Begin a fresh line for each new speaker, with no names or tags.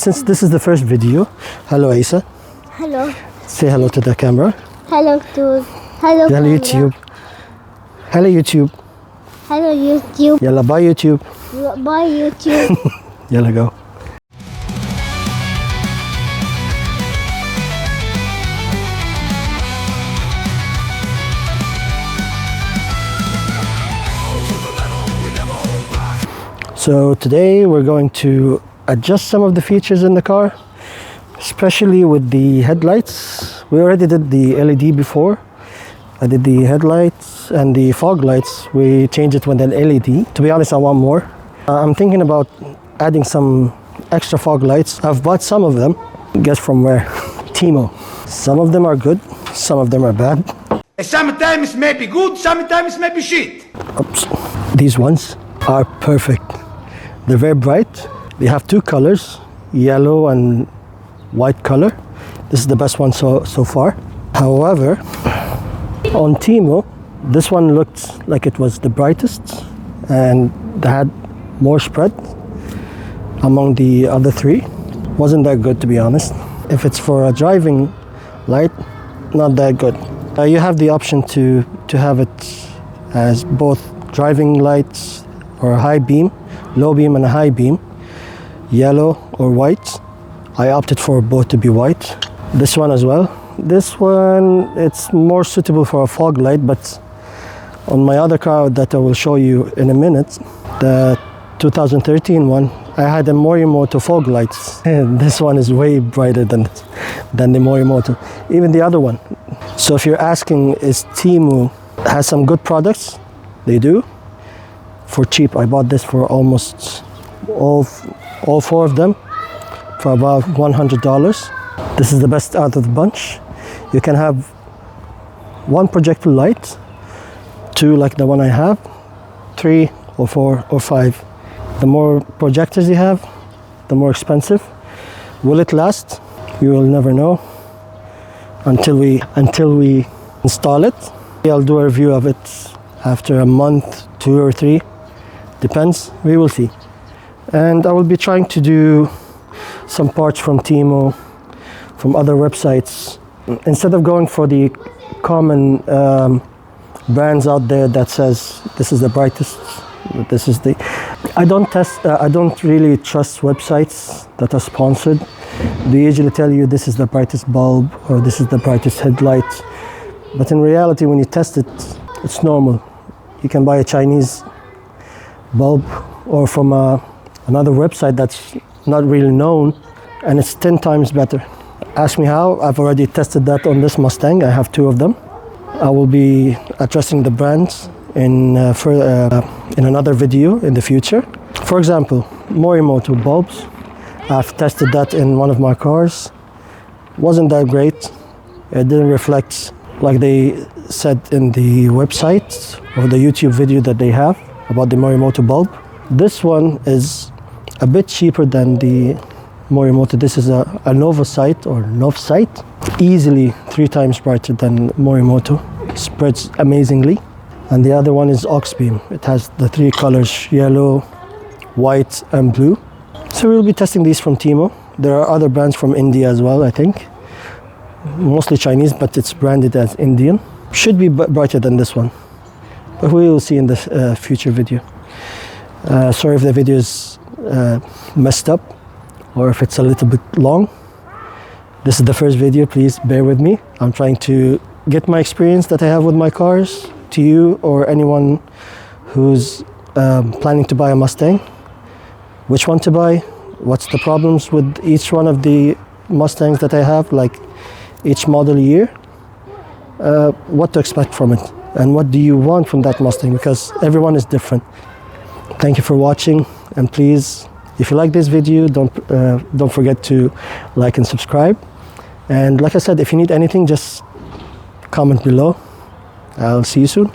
since this is the first video, hello Isa.
Hello.
Say hello to the camera.
Hello
Hello
camera.
YouTube. Hello YouTube.
Hello YouTube.
Yalla bye YouTube.
Bye YouTube.
Yalla go. So today we're going to adjust some of the features in the car, especially with the headlights. We already did the LED before. I did the headlights and the fog lights. We changed it with an LED. To be honest, I want more. I'm thinking about adding some extra fog lights. I've bought some of them. Guess from where? Temu. Some of them are good, some of them are bad.
Sometimes maybe good, sometimes maybe shit.
Oops. These ones are perfect. They're very bright. They have two colors, yellow and white color. This is the best one so far. However, on Temu, this one looked like it was the brightest and they had more spread among the other three. Wasn't that good, to be honest. If it's for a driving light, not that good. You have the option to have it as both driving lights or a high beam, low beam and a high beam, yellow or white. I opted for both to be white. This one as well. This one, it's more suitable for a fog light, but on my other car that I will show you in a minute, the 2013 one, I had a Morimoto fog lights. And this one is way brighter than the Morimoto, even the other one. So if you're asking, is Temu has some good products? They do. For cheap, I bought this for almost all four of them for about $100. This is the best out of the bunch. You can have one projector light, two like the one I have, 3 or 4 or 5. The more projectors you have, the more expensive. Will it last? You will never know until we install it. I'll do a review of it after a month, 2 or 3. Depends, we will see. And I will be trying to do some parts from Temu, from other websites. Instead of going for the common brands out there that says this is the brightest, this is the... I don't really trust websites that are sponsored. They usually tell you this is the brightest bulb or this is the brightest headlight. But in reality, when you test it, it's normal. You can buy a Chinese bulb or from another website that's not really known, and it's 10 times better. Ask me how. I've already tested that on this Mustang. I have 2 of them. I will be addressing the brands in another video in the future. For example, Morimoto bulbs. I've tested that in one of my cars. Wasn't that great. It didn't reflect like they said in the website or the YouTube video that they have about the Morimoto bulb. This one is a bit cheaper than the Morimoto. This is a Novosite or Novsite. Easily 3 times brighter than Morimoto. Spreads amazingly. And the other one is Oxbeam. It has the 3 colors, yellow, white and blue. So we'll be testing these from Temu. There are other brands from India as well, I think. Mostly Chinese, but it's branded as Indian. Should be brighter than this one. But we will see in the future video. Sorry if the video is messed up or if it's a little bit long. This is the first video, please bear with me. I'm trying to get my experience that I have with my cars to you or anyone who's planning to buy a Mustang. Which one to buy, what's the problems with each one of the Mustangs that I have, like each model year, what to expect from it, and what do you want from that Mustang, because everyone is different. Thank you for watching, and please, if you like this video, don't forget to like and subscribe. And like I said, if you need anything, just comment below. I'll see you soon.